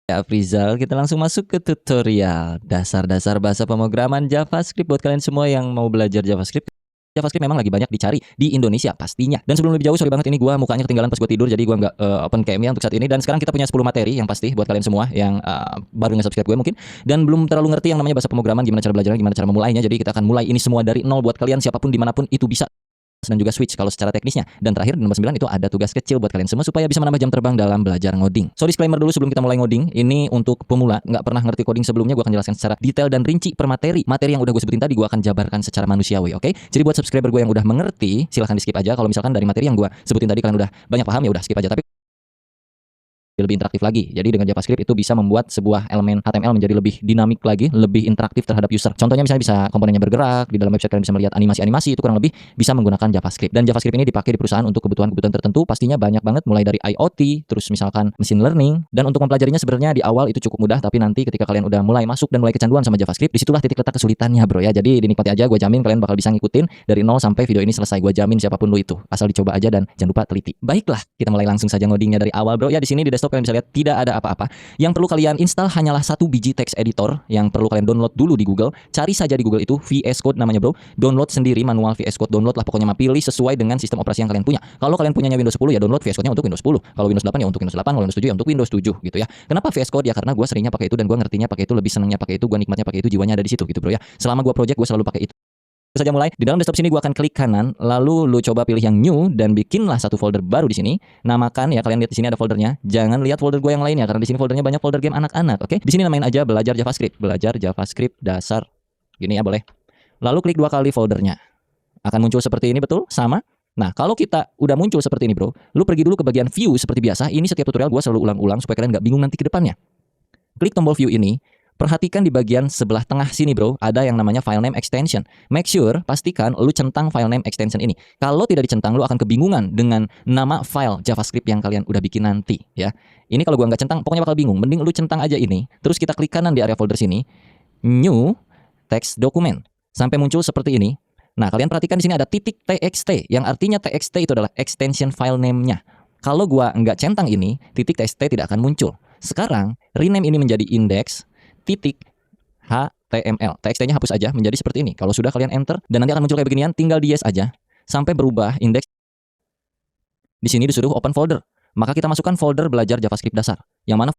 Ya, Afrizal, kita langsung masuk ke tutorial dasar-dasar bahasa pemrograman JavaScript buat kalian semua yang mau belajar JavaScript. JavaScript memang lagi banyak dicari di Indonesia pastinya. Dan sebelum lebih jauh, sorry banget ini gua mukanya ketinggalan pas gue tidur, jadi gua nggak open cam-nya untuk saat ini. Dan sekarang kita punya 10 materi yang pasti buat kalian semua yang baru nge-subscribe gue mungkin dan belum terlalu ngerti yang namanya bahasa pemrograman, gimana cara belajarnya, gimana cara memulainya. Jadi kita akan mulai ini semua dari nol buat kalian siapapun dimanapun itu bisa. Dan juga switch kalau secara teknisnya. Dan terakhir di nomor 9 itu ada tugas kecil buat kalian semua supaya bisa menambah jam terbang dalam belajar ngoding. So disclaimer dulu sebelum kita mulai ngoding, ini untuk pemula, nggak pernah ngerti coding sebelumnya, gue akan jelaskan secara detail dan rinci per materi. Materi yang udah gue sebutin tadi gue akan jabarkan secara manusiawi, oke? Jadi buat subscriber gue yang udah mengerti, silahkan di skip aja. Kalau misalkan dari materi yang gue sebutin tadi kalian udah banyak paham, ya udah skip aja. Tapi lebih interaktif lagi. Jadi dengan JavaScript itu bisa membuat sebuah elemen HTML menjadi lebih dinamik lagi, lebih interaktif terhadap user. Contohnya misalnya bisa komponennya bergerak, di dalam website kalian bisa melihat animasi-animasi, itu kurang lebih bisa menggunakan JavaScript. Dan JavaScript ini dipakai di perusahaan untuk kebutuhan-kebutuhan tertentu, pastinya banyak banget, mulai dari IoT, terus misalkan machine learning. Dan untuk mempelajarinya sebenarnya di awal itu cukup mudah, tapi nanti ketika kalian udah mulai masuk dan mulai kecanduan sama JavaScript, disitulah titik letak kesulitannya bro ya. Jadi dinikmati aja, gue jamin kalian bakal bisa ngikutin dari nol sampai video ini selesai. Gue jamin siapapun lu itu, asal dicoba aja dan jangan lupa teliti. Baiklah, kita mulai langsung saja ngodingnya dari awal bro ya. Di sini di desktop kalian bisa lihat tidak ada apa-apa. Yang perlu kalian install hanyalah satu biji text editor yang perlu kalian download dulu di Google. Cari saja di Google itu VS Code namanya bro. Download sendiri manual VS Code, download lah pokoknya, pilih sesuai dengan sistem operasi yang kalian punya. Kalau kalian punyanya Windows 10 ya download VS Code-nya untuk Windows 10. Kalau Windows 8 ya untuk Windows 8, kalau Windows 7 ya untuk Windows 7 gitu ya. Kenapa VS Code? Ya karena gue seringnya pakai itu dan gue ngertinya pakai itu, lebih senangnya pakai itu, gue nikmatnya pakai itu, jiwanya ada di situ gitu bro ya. Selama gue project gue selalu pakai itu. Saja mulai di dalam desktop sini gue akan klik kanan, lalu lu coba pilih yang new dan bikinlah satu folder baru di sini. Namakan ya, kalian lihat di sini ada foldernya. Jangan lihat folder gue yang lainnya karena di sini foldernya banyak folder game anak-anak. Oke, di sini namain aja belajar JavaScript dasar. Gini ya boleh. Lalu klik 2 kali foldernya. Akan muncul seperti ini, betul? Sama. Nah, kalau kita udah muncul seperti ini bro, lu pergi dulu ke bagian view seperti biasa. Ini setiap tutorial gue selalu ulang-ulang supaya kalian nggak bingung nanti ke depannya. Klik tombol view ini. Perhatikan di bagian sebelah tengah sini bro, ada yang namanya file name extension. Make sure, pastikan lu centang file name extension ini. Kalau tidak dicentang, lu akan kebingungan dengan nama file JavaScript yang kalian udah bikin nanti ya. Ini kalau gua nggak centang, pokoknya bakal bingung. Mending lu centang aja ini. Terus kita klik kanan di area folder sini, new text document. Sampai muncul seperti ini. Nah, kalian perhatikan di sini ada titik .txt, yang artinya txt itu adalah extension file name-nya. Kalau gua nggak centang ini, titik .txt tidak akan muncul. Sekarang, rename ini menjadi index titik HTML. TXT-nya hapus aja menjadi seperti ini. Kalau sudah kalian enter dan nanti akan muncul kayak beginian, tinggal di yes aja sampai berubah indeks. Di sini disuruh open folder. Maka kita masukkan folder belajar JavaScript dasar. Yang mana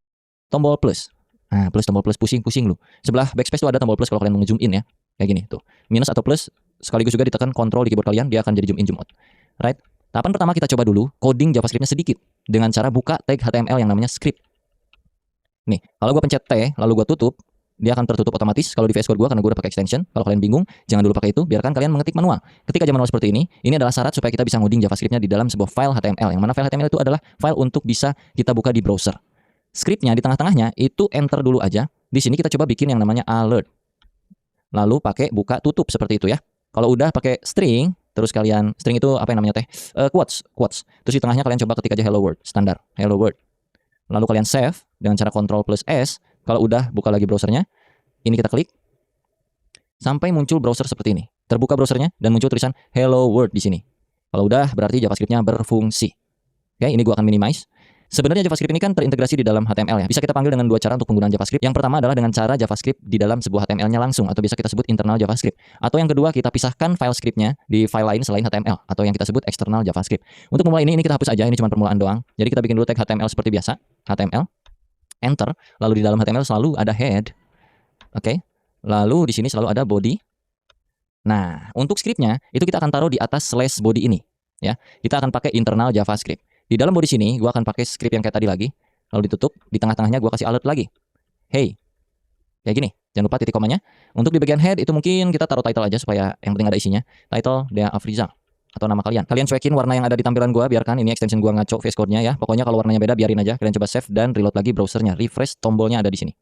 tombol plus. Nah, tombol plus pusing-pusing lu. Sebelah backspace tuh ada tombol plus kalau kalian mau zoom in ya. Kayak gini tuh. Minus atau plus sekaligus juga ditekan kontrol di keyboard kalian, dia akan jadi zoom in zoom out. Right? Tahapan pertama kita coba dulu coding JavaScript-nya sedikit dengan cara buka tag HTML yang namanya script. Nih, kalau gue pencet T, lalu gue tutup, dia akan tertutup otomatis kalau di VS Code gue, karena gue udah pakai extension. Kalau kalian bingung, jangan dulu pakai itu, biarkan kalian mengetik manual. Ketika aja manual seperti ini adalah syarat supaya kita bisa ngoding JavaScript-nya di dalam sebuah file HTML. Yang mana file HTML itu adalah file untuk bisa kita buka di browser. Script-nya di tengah-tengahnya itu enter dulu aja. Di sini kita coba bikin yang namanya alert. Lalu pakai buka tutup seperti itu ya. Kalau udah pakai string, terus kalian, string itu apa yang namanya teh? Quotes. Terus di tengahnya kalian coba ketik aja hello world, standar, hello world. Lalu kalian save dengan cara Ctrl plus S. Kalau udah, buka lagi browsernya. Ini kita klik. Sampai muncul browser seperti ini. Terbuka browsernya dan muncul tulisan Hello World di sini. Kalau udah, berarti JavaScript-nya berfungsi. Oke, ini gua akan minimize. Sebenarnya JavaScript ini kan terintegrasi di dalam HTML ya. Bisa kita panggil dengan 2 cara untuk penggunaan JavaScript. Yang pertama adalah dengan cara JavaScript di dalam sebuah HTML-nya langsung, atau bisa kita sebut internal JavaScript. Atau yang kedua, kita pisahkan file script-nya di file lain selain HTML, atau yang kita sebut external JavaScript. Untuk memulai ini kita hapus aja, ini cuma permulaan doang. Jadi kita bikin dulu tag HTML seperti biasa. HTML, enter. Lalu di dalam HTML selalu ada head. Oke. Lalu di sini selalu ada body. Nah, untuk script-nya itu kita akan taruh di atas slash body ini ya. Kita akan pakai internal JavaScript. Di dalam body sini gua akan pakai script yang kayak tadi lagi. Lalu ditutup, di tengah-tengahnya gua kasih alert lagi. Hey. Kayak gini. Jangan lupa titik komanya. Untuk di bagian head itu mungkin kita taruh title aja supaya yang penting ada isinya. Title Dea Afrizal atau nama kalian. Kalian cuekin warna yang ada di tampilan gua, biarkan ini extension gua ngaco VS Code-nya ya. Pokoknya kalau warnanya beda biarin aja. Kalian coba save dan reload lagi browsernya. Refresh, tombolnya ada di sini.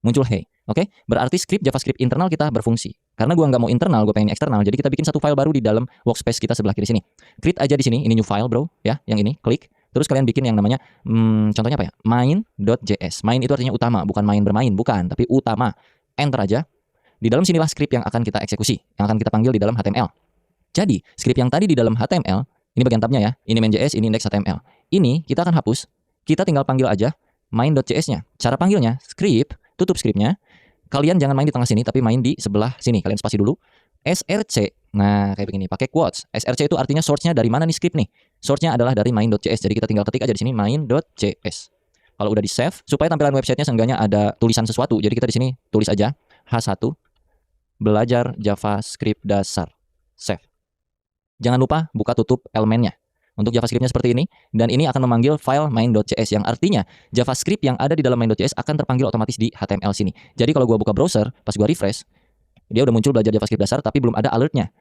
Muncul hey. Oke, berarti script JavaScript internal kita berfungsi. Karena gua nggak mau internal, gue pengen eksternal. Jadi kita bikin satu file baru di dalam workspace kita sebelah kiri sini. Create aja di sini, ini new file bro, ya, yang ini, klik. Terus kalian bikin yang namanya, contohnya apa ya? Main.js. Main itu artinya utama, bukan main bermain, bukan, tapi utama. Enter aja. Di dalam sinilah script yang akan kita eksekusi, yang akan kita panggil di dalam HTML. Jadi, script yang tadi di dalam HTML, ini bagian tabnya ya, ini main.js, ini index HTML. Ini kita akan hapus, kita tinggal panggil aja main.cs-nya. Cara panggilnya script, tutup scriptnya. Kalian jangan main di tengah sini, tapi main di sebelah sini. Kalian spasi dulu. src. Nah, kayak begini, pakai quotes. src itu artinya source-nya dari mana nih script nih? Source-nya adalah dari main.cs. Jadi kita tinggal ketik aja di sini main.cs. Kalau udah di save, supaya tampilan websitenya seenggaknya ada tulisan sesuatu. Jadi kita di sini tulis aja H1 belajar JavaScript dasar. Save. Jangan lupa buka tutup elemennya. Untuk JavaScript-nya seperti ini, dan ini akan memanggil file main.cs yang artinya JavaScript yang ada di dalam main.cs akan terpanggil otomatis di HTML sini. Jadi kalau gua buka browser, pas gua refresh, dia udah muncul belajar JavaScript dasar tapi belum ada alertnya.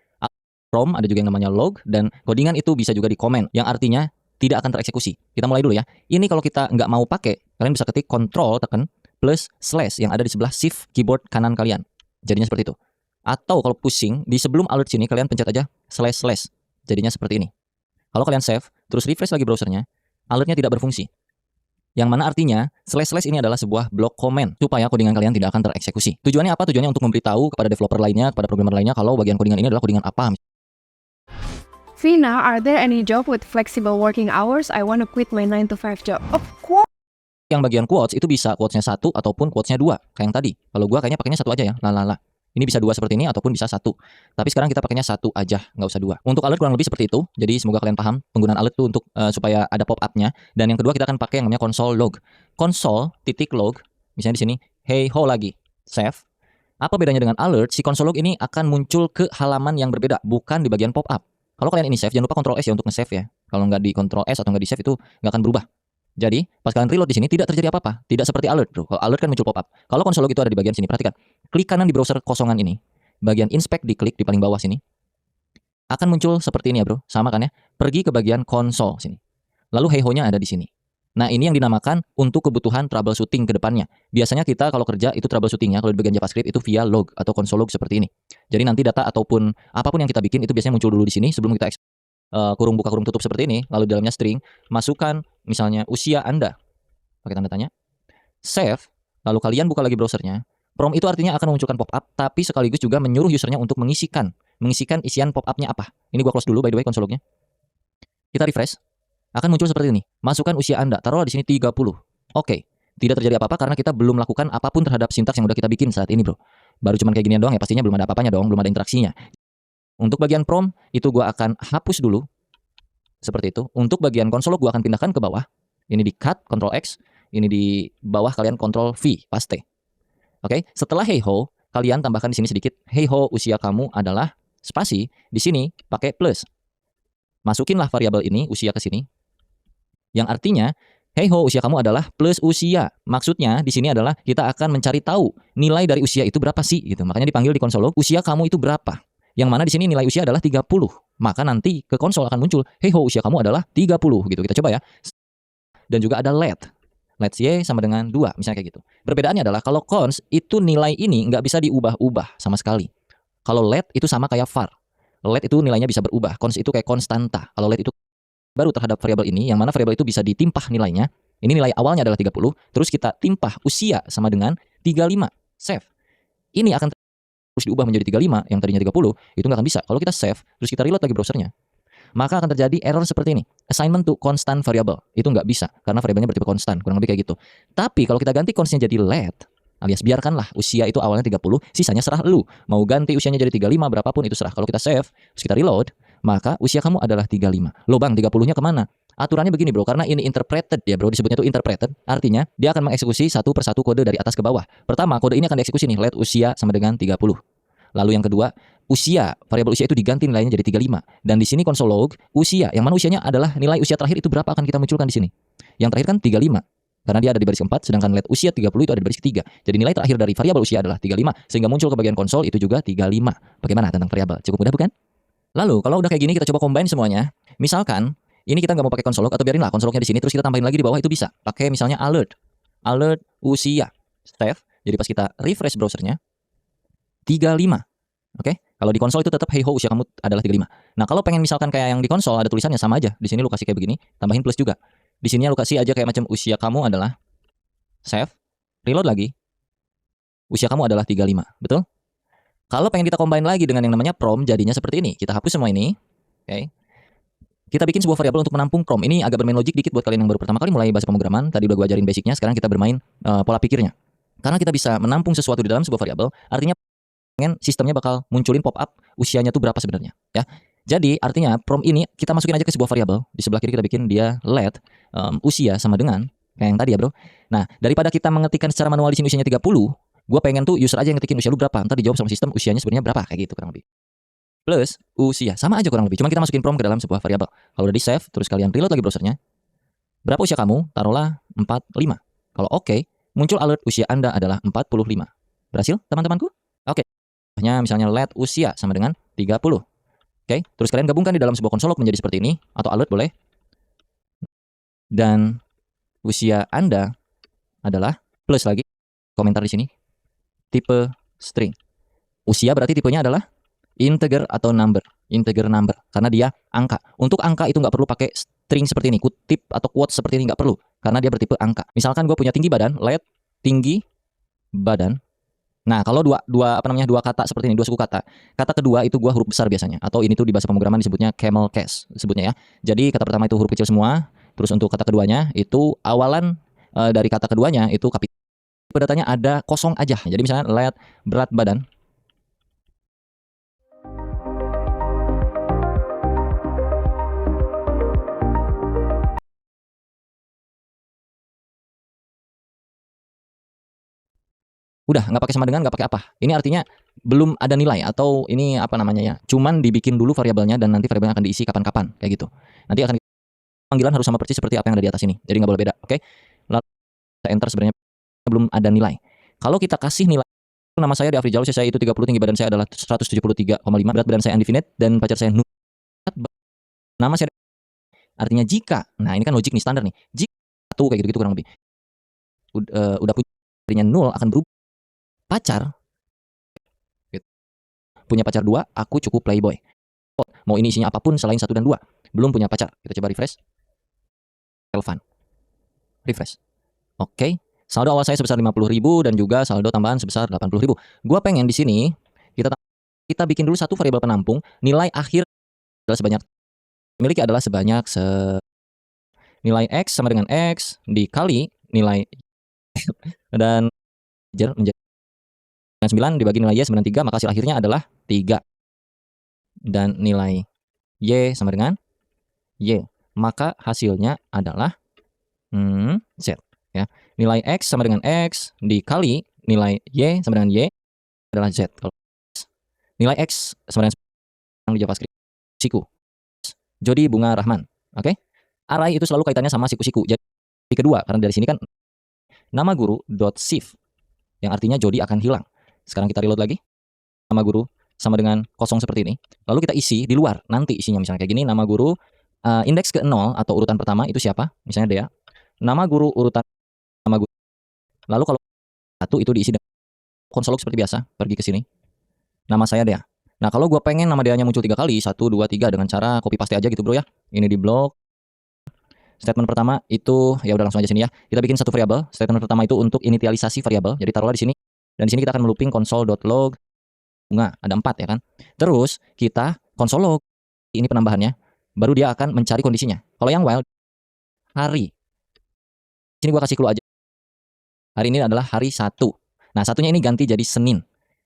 From ada juga yang namanya log, dan codingan itu bisa juga di comment yang artinya tidak akan tereksekusi. Kita mulai dulu ya. Ini kalau kita nggak mau pakai, kalian bisa ketik Ctrl tekan plus slash yang ada di sebelah shift keyboard kanan kalian. Jadinya seperti itu. Atau kalau pusing, di sebelum alert sini kalian pencet aja slash slash. Jadinya seperti ini. Kalau kalian save, terus refresh lagi browsernya, alertnya tidak berfungsi. Yang mana artinya, slash slash ini adalah sebuah blok komen, supaya codingan kalian tidak akan tereksekusi. Tujuannya apa? Tujuannya untuk memberitahu kepada developer lainnya, kepada programmer lainnya, kalau bagian codingan ini adalah codingan apa. Vina, are there any job with flexible working hours? I want to quit my 9 to 5 job. Of course. Yang bagian quotes itu bisa quotesnya 1 ataupun quotesnya 2, kayak yang tadi. Kalau gua kayaknya pakainya 1 aja ya, lalala. Ini bisa 2 seperti ini ataupun bisa 1. Tapi sekarang kita pakainya 1 aja, nggak usah 2. Untuk alert kurang lebih seperti itu. Jadi semoga kalian paham penggunaan alert itu untuk supaya ada pop-up-nya. Dan yang kedua kita akan pakai yang namanya console log. Console.log, misalnya di sini, hey ho lagi, save. Apa bedanya dengan alert? Si console log ini akan muncul ke halaman yang berbeda, bukan di bagian pop-up. Kalau kalian ini save, jangan lupa Ctrl S ya untuk nge-save ya. Kalau nggak di Ctrl S atau nggak di save itu nggak akan berubah. Jadi, pas kalian reload di sini tidak terjadi apa-apa. Tidak seperti alert, bro. Kalau alert kan muncul pop-up. Kalau console log itu ada di bagian sini, perhatikan. Klik kanan di browser kosongan ini. Bagian inspect diklik di paling bawah sini. Akan muncul seperti ini ya, bro. Sama kan ya? Pergi ke bagian console sini. Lalu hey ho-nya ada di sini. Nah, ini yang dinamakan untuk kebutuhan troubleshooting ke depannya. Biasanya kita kalau kerja itu troubleshootingnya kalau di bagian JavaScript itu via log atau console log seperti ini. Jadi nanti data ataupun apapun yang kita bikin itu biasanya muncul dulu di sini sebelum kita kurung buka kurung tutup seperti ini, lalu di dalamnya string, masukkan misalnya usia Anda, pakai tanda tanya, save, lalu kalian buka lagi browsernya. Prompt itu artinya akan memunculkan pop-up, tapi sekaligus juga menyuruh usernya untuk mengisikan isian pop-up-nya apa. Ini gua close dulu by the way console log-nya. Kita refresh, akan muncul seperti ini, masukkan usia Anda, taruhlah di sini 30. Oke, tidak terjadi apa-apa karena kita belum melakukan apapun terhadap sintaks yang udah kita bikin saat ini, bro. Baru cuman kayak ginian doang ya, pastinya belum ada apa-apanya dong, belum ada interaksinya. Untuk bagian prompt, itu gua akan hapus dulu. Seperti itu. Untuk bagian console log gua akan pindahkan ke bawah. Ini di cut, Ctrl X. Ini di bawah kalian Ctrl V, paste. Oke, setelah hey ho, kalian tambahkan di sini sedikit. Hey ho, usia kamu adalah spasi. Di sini pakai plus. Masukinlah variabel ini, usia ke sini. Yang artinya, hey ho, usia kamu adalah plus usia. Maksudnya di sini adalah kita akan mencari tahu nilai dari usia itu berapa sih gitu. Makanya dipanggil di console log, usia kamu itu berapa? Yang mana di sini nilai usia adalah 30. Maka nanti ke konsol akan muncul, hey ho, usia kamu adalah 30 gitu. Kita coba ya. Dan juga ada let. Let's y sama dengan 2, misalnya kayak gitu. Perbedaannya adalah kalau cons itu nilai ini nggak bisa diubah-ubah sama sekali. Kalau let itu sama kayak var. Let itu nilainya bisa berubah. Cons itu kayak konstanta. Kalau let itu baru terhadap variabel ini, yang mana variabel itu bisa ditimpah nilainya. Ini nilai awalnya adalah 30, terus kita timpah usia sama dengan 35. Save. Ini akan terus diubah menjadi 35, yang tadinya 30, itu nggak akan bisa. Kalau kita save, terus kita reload lagi browsernya, maka akan terjadi error seperti ini. Assignment to constant variable. Itu nggak bisa, karena variabelnya bertipe konstan, kurang lebih kayak gitu. Tapi kalau kita ganti consnya jadi let, alias biarkanlah usia itu awalnya 30, sisanya serah lu. Mau ganti usianya jadi 35, berapapun itu serah. Kalau kita save, terus kita reload, maka usia kamu adalah 35. Loh bang, 30-nya kemana? Aturannya begini bro, karena ini interpreted ya bro, disebutnya itu interpreted. Artinya, dia akan mengeksekusi satu persatu kode dari atas ke bawah. Pertama, kode ini akan dieksekusi nih, let usia sama dengan 30. Lalu yang kedua, usia, variabel usia itu diganti nilainya jadi 35. Dan di sini console log, usia, yang mana usianya adalah nilai usia terakhir itu berapa akan kita munculkan di sini. Yang terakhir kan 35. Karena dia ada di baris keempat, sedangkan let usia 30 itu ada di baris ketiga. Jadi nilai terakhir dari variabel usia adalah 35, sehingga muncul ke bagian konsol itu juga 35. Bagaimana tentang variabel? Cukup mudah bukan? Lalu, kalau udah kayak gini kita coba combine semuanya. Misalkan, ini kita nggak mau pakai console log atau biarinlah console lognya di sini, terus kita tambahin lagi di bawah itu bisa. Pakai misalnya alert usia, save. Jadi pas kita refresh browsernya, 35. Oke, kalau di konsol itu tetap hey ho usia kamu adalah 35. Nah, kalau pengen misalkan kayak yang di konsol ada tulisannya sama aja. Di sini lu kasih kayak begini, tambahin plus juga. Di sini lu kasih aja kayak macam usia kamu adalah save, reload lagi. Usia kamu adalah 35, betul? Kalau pengen kita combine lagi dengan yang namanya prompt, jadinya seperti ini. Kita hapus semua ini. Oke. Kita bikin sebuah variabel untuk menampung prom. Ini agak bermain logik dikit buat kalian yang baru pertama kali mulai bahasa pemrograman. Tadi udah gue ajarin basicnya, sekarang kita bermain pola pikirnya. Karena kita bisa menampung sesuatu di dalam sebuah variabel, artinya sistemnya bakal munculin pop up usianya tuh berapa sebenarnya, ya. Jadi artinya prom ini kita masukin aja ke sebuah variabel. Di sebelah kiri kita bikin dia let usia sama dengan kayak yang tadi ya, Bro. Nah, daripada kita mengetikkan secara manual di sini usianya 30, gue pengen tuh user aja yang ngetikin usia lu berapa. Ntar dijawab sama sistem usianya sebenarnya berapa, kayak gitu kurang lebih. Plus usia, sama aja kurang lebih. Cuma kita masukin prom ke dalam sebuah variabel. Kalau udah di save, terus kalian reload lagi browsernya. Berapa usia kamu? Taruhlah 45. Kalau oke, muncul alert usia Anda adalah 45. Berhasil, teman-temanku? Oke. Misalnya let usia sama dengan 30. Oke, terus kalian gabungkan di dalam sebuah konsol log menjadi seperti ini, atau alert boleh. Dan usia Anda adalah plus lagi komentar di sini. Tipe string. Usia berarti tipenya adalah integer atau number. Integer number karena dia angka. Untuk angka itu nggak perlu pakai string seperti ini, kutip atau quote seperti ini nggak perlu karena dia bertipe angka. Misalkan gue punya tinggi badan, let tinggi badan. Nah, kalau dua kata seperti ini, dua suku kata. Kata kedua itu gua huruf besar biasanya, atau ini tuh di bahasa pemrograman disebutnya camel case sebutnya ya. Jadi kata pertama itu huruf kecil semua, terus untuk kata keduanya itu awalan dari kata keduanya itu kapital. Datanya ada kosong aja. Jadi misalnya let berat badan. Udah, nggak pakai sama dengan, nggak pakai apa. Ini artinya belum ada nilai atau ini apa namanya ya. Cuman dibikin dulu variabelnya dan nanti variabelnya akan diisi kapan-kapan kayak gitu. Nanti akan panggilan harus sama persis seperti apa yang ada di atas ini. Jadi nggak boleh beda, oke? Lalu kita enter sebenarnya belum ada nilai. Kalau kita kasih nilai nama saya di Afrizal, usia saya itu 30, tinggi badan saya adalah 173,5, berat badan saya indefinite dan pacar saya nama saya artinya jika. Nah, ini kan logik nih standar nih. Jika satu kayak gitu-gitu kurang lebih. Udah punya artinya 0 akan berubah pacar gitu. Punya pacar 2, aku cukup playboy. Mau ini isinya apapun selain 1 dan 2. Belum punya pacar. Kita coba refresh. Relevan. Refresh. Oke. Saldo awal saya sebesar 50.000 dan juga saldo tambahan sebesar 80.000. Gua pengen di sini kita bikin dulu satu variabel penampung, nilai akhir adalah sebanyak miliki adalah sebanyak nilai X sama dengan X dikali nilai dan menjadi 9 dibagi nilai Y sama dengan 3, maka hasil akhirnya adalah 3. Dan nilai Y sama dengan Y. Maka hasilnya adalah Z. Ya. Nilai X sama dengan X dikali nilai Y sama dengan Y adalah Z. Nilai X sama dengan di JavaScript siku. Jody Bunga Rahman. Oke? Array itu selalu kaitannya sama siku-siku. Jadi kedua, karena dari sini kan nama guru .shift yang artinya Jody akan hilang. Sekarang kita reload lagi. Nama guru sama dengan kosong seperti ini. Lalu kita isi di luar. Nanti isinya misalnya kayak gini. Nama guru indeks ke 0 atau urutan pertama itu siapa? Misalnya Dea. Nama guru urutan nama guru. Lalu kalau satu itu diisi dengan konsol log seperti biasa. Pergi ke sini. Nama saya Dea. Nah, kalau gue pengen nama Deanya muncul 3 kali, 1, 2, 3 dengan cara copy paste aja gitu bro ya. Ini di blok. Statement pertama itu ya udah langsung aja sini ya. Kita bikin satu variabel. Statement pertama itu untuk initialisasi variabel. Jadi taruhlah di sini. Dan di sini kita akan melooping console.log bunga. Ada 4 ya kan. Terus kita console log ini penambahannya. Baru dia akan mencari kondisinya. Kalau yang while hari. Sini gua kasih clue aja. Hari ini adalah hari 1. Nah, satunya ini ganti jadi Senin.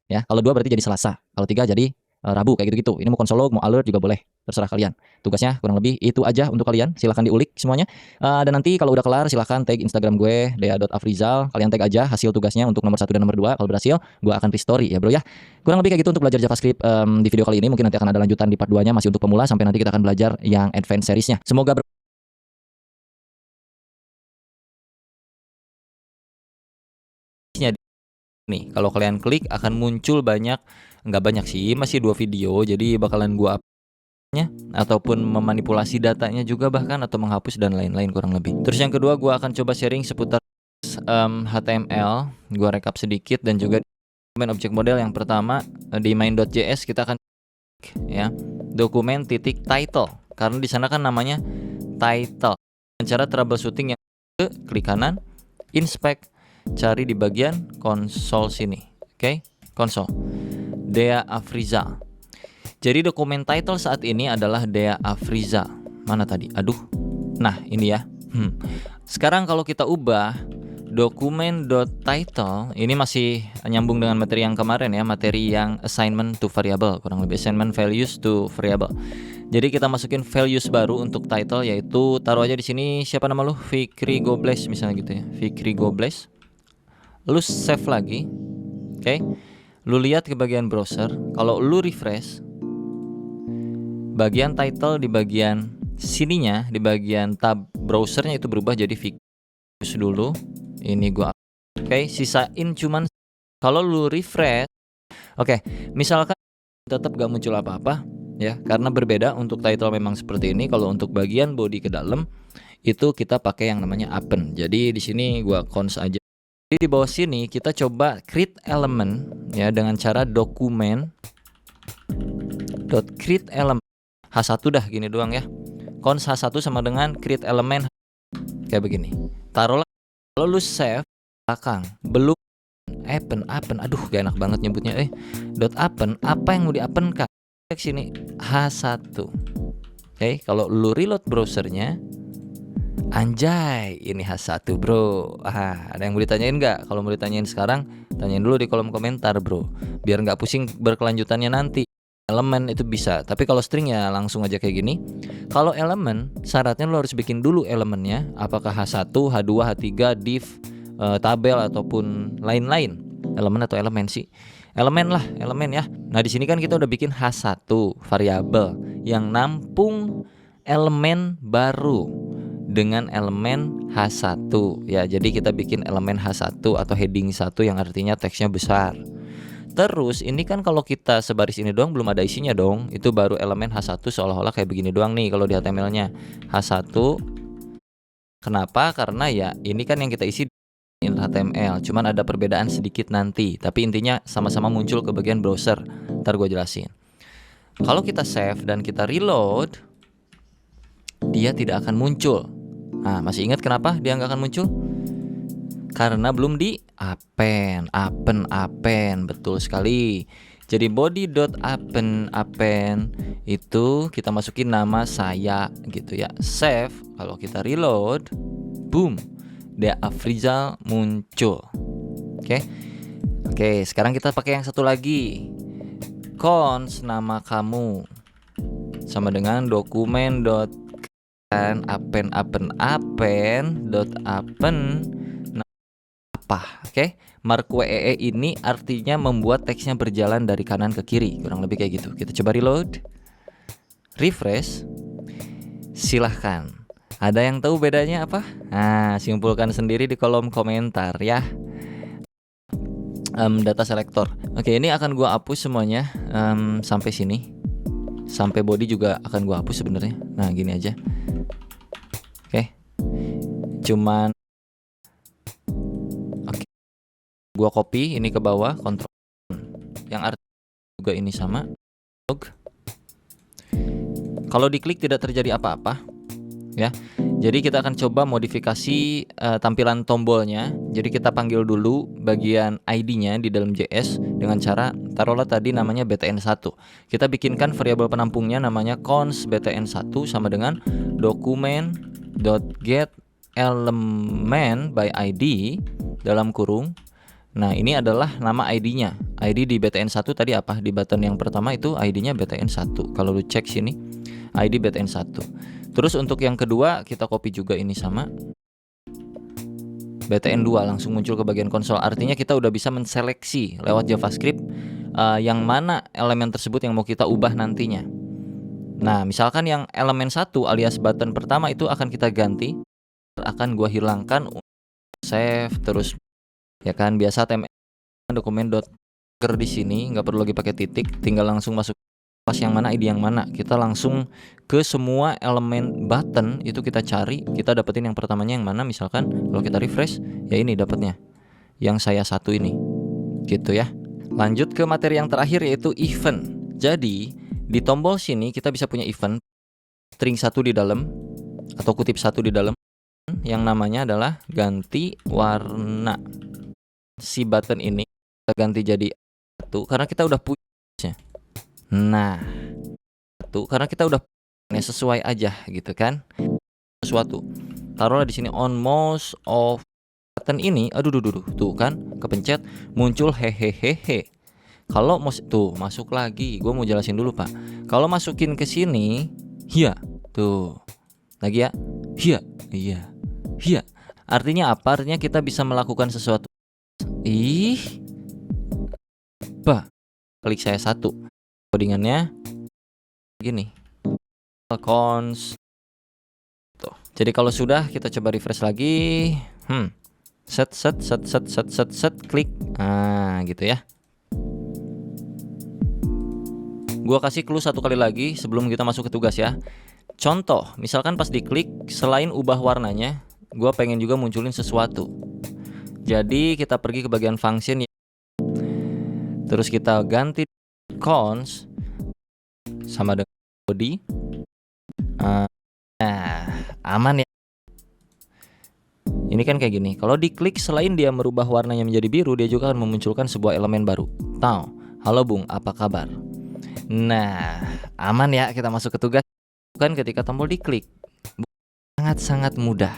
Ya, kalau 2 berarti jadi Selasa. Kalau 3 jadi Rabu kayak gitu-gitu. Ini mau console log, mau alert juga boleh. Terserah kalian. Tugasnya kurang lebih itu aja untuk kalian. Silahkan diulik semuanya. Dan nanti kalau udah kelar silahkan tag Instagram gue dea.afrizal. Kalian tag aja hasil tugasnya untuk nomor 1 dan nomor 2. Kalau berhasil, gue akan restory ya bro ya. Kurang lebih kayak gitu untuk belajar JavaScript di video kali ini. Mungkin nanti akan ada lanjutan di part 2-nya masih untuk pemula sampai nanti kita akan belajar yang advance seriesnya. Semoga nih, kalau kalian klik akan muncul nggak banyak sih, masih 2 video, jadi bakalan gua ataupun memanipulasi datanya juga bahkan atau menghapus dan lain-lain kurang lebih. Terus yang kedua gua akan coba sharing seputar HTML, gua rekap sedikit dan juga dokumen objek model yang pertama di main.js kita akan ya dokumen titik title karena di sana kan namanya title. Cara troubleshooting yang klik kanan, inspect, cari di bagian konsol sini. Oke, konsol Dea Afrizal. Jadi dokumen title saat ini adalah Dea Afrizal. Mana tadi? Aduh. Nah, ini ya. Sekarang kalau kita ubah dokumen.title, ini masih nyambung dengan materi yang kemarin ya, materi yang assignment to variable, kurang lebih assignment values to variable. Jadi kita masukin values baru untuk title, yaitu taruh aja di sini siapa nama lu? Fikri Gobles misalnya gitu ya. Fikri Gobles. Lu save lagi. Oke. Lu lihat ke bagian browser, kalau lu refresh, bagian title di bagian sininya, di bagian tab browsernya itu berubah jadi Fikri dulu. Ini gua oke, sisain cuman kalau lu refresh. Oke, misalkan tetap gak muncul apa-apa ya, karena berbeda untuk title memang seperti ini. Kalau untuk bagian body ke dalam itu kita pakai yang namanya append. Jadi di sini gua cons aja. Jadi di bawah sini kita coba create element ya dengan cara dokumen .create element H1 dah gini doang ya. Cons H1 sama dengan create element kayak begini. Taruhlah kalau lu save belakang belum append, aduh gak enak banget nyebutnya dot append, apa yang mau di append kan sini H1. Oke, kalau lu reload browsernya, anjay ini H1 bro. Ada yang mau ditanyain nggak? Kalau mau ditanyain sekarang, tanyain dulu di kolom komentar bro, biar nggak pusing berkelanjutannya nanti. Elemen itu bisa, tapi kalau string ya langsung aja kayak gini. Kalau elemen, syaratnya lo harus bikin dulu elemennya, apakah H1, H2, H3, div, tabel ataupun lain-lain. Elemen atau elemen sih? Elemen lah, elemen ya. Nah di sini kan kita udah bikin H1 variabel yang nampung elemen baru dengan elemen H1 ya. Jadi kita bikin elemen H1 atau heading 1 yang artinya teksnya besar. Terus ini kan kalau kita sebaris ini doang belum ada isinya dong. Itu baru elemen H1 seolah-olah kayak begini doang nih kalau di HTML-nya. H1. Kenapa? Karena ya ini kan yang kita isi di HTML. Cuman ada perbedaan sedikit nanti. Tapi intinya sama-sama muncul ke bagian browser. Ntar gue jelasin. Kalau kita save dan kita reload, dia tidak akan muncul. Nah, masih ingat kenapa dia nggak akan muncul? Karena belum di append, betul sekali. Jadi body.append itu kita masukin nama saya gitu ya. Save, kalau kita reload, boom, dia Afrizal muncul. Oke, sekarang kita pakai yang satu lagi. Cons nama kamu sama dengan dokumen append apa, mark WEE ini artinya membuat teksnya berjalan dari kanan ke kiri, kurang lebih kayak gitu. Kita coba reload, refresh, silahkan. Ada yang tahu bedanya apa? Nah, simpulkan sendiri di kolom komentar ya. Data selector. Oke, ini akan gua hapus semuanya sampai sini. Sampai body juga akan gua hapus sebenarnya. Nah, gini aja. Cuman gua copy ini ke bawah, kontrol yang artinya juga ini sama. Kalau diklik tidak terjadi apa-apa ya. Jadi kita akan coba modifikasi tampilan tombolnya. Jadi kita panggil dulu bagian ID-nya di dalam JS dengan cara taruhlah tadi namanya btn1. Kita bikinkan variabel penampungnya namanya cons btn1 sama dengan dokumen.get element by ID dalam kurung. Nah, ini adalah nama ID-nya. ID di btn1 tadi apa? Di button yang pertama itu ID-nya btn1. Kalau lu cek sini, ID btn1. Terus untuk yang kedua kita copy juga ini sama. btn2 langsung muncul ke bagian konsol. Artinya kita udah bisa menseleksi lewat JavaScript yang mana elemen tersebut yang mau kita ubah nantinya. Nah, misalkan yang elemen 1 alias button pertama itu akan kita ganti, akan gua hilangkan, save terus ya kan, biasa dokumen.ger di sini nggak perlu lagi pakai titik, tinggal langsung masuk pas yang mana ID yang mana. Kita langsung ke semua elemen button itu kita cari, kita dapetin yang pertamanya yang mana. Misalkan kalau kita refresh ya ini dapatnya yang saya satu ini gitu ya. Lanjut ke materi yang terakhir yaitu event. Jadi di tombol sini kita bisa punya event string 1 di dalam atau kutip 1 di dalam yang namanya adalah ganti warna. Si button ini kita ganti jadi 1 karena kita udah punya. Nah, 1 karena kita udah sesuai aja gitu kan. Sesuatu. Taruhlah di sini on most of button ini, aduh tuh kan kepencet muncul hehehehe. Kalau tuh masuk lagi, gue mau jelasin dulu Pak. Kalau masukin ke sini, iya, tuh lagi ya, iya. Artinya apa? Artinya kita bisa melakukan sesuatu. Klik saya satu. Codingannya gini. Cons. Tuh. Jadi kalau sudah kita coba refresh lagi. Set, klik. Nah, gitu ya. Gua kasih clue satu kali lagi sebelum kita masuk ke tugas ya. Contoh, misalkan pas diklik selain ubah warnanya, gua pengen juga munculin sesuatu. Jadi kita pergi ke bagian function, terus kita ganti cons sama dengan body. Nah, aman ya. Ini kan kayak gini. Kalau diklik selain dia merubah warnanya menjadi biru, dia juga akan memunculkan sebuah elemen baru. Halo Bung, apa kabar? Nah, aman ya, kita masuk ke tugas. Bukan ketika tombol diklik. Sangat-sangat mudah.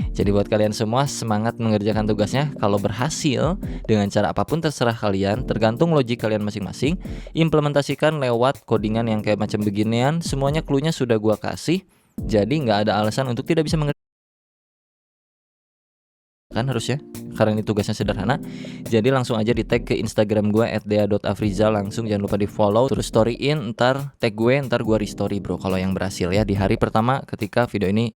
Jadi buat kalian semua, semangat mengerjakan tugasnya. Kalau berhasil dengan cara apapun terserah kalian, tergantung logik kalian masing-masing. Implementasikan lewat codingan yang kayak macam beginian. Semuanya cluenya sudah gua kasih. Jadi nggak ada alasan untuk tidak bisa mengerjakan, kan harusnya, karena ini tugasnya sederhana. Jadi langsung aja di tag ke Instagram gue @dea.afrizal, langsung jangan lupa di follow, terus storyin, ntar tag gue, ntar gue restory bro kalau yang berhasil ya di hari pertama ketika video ini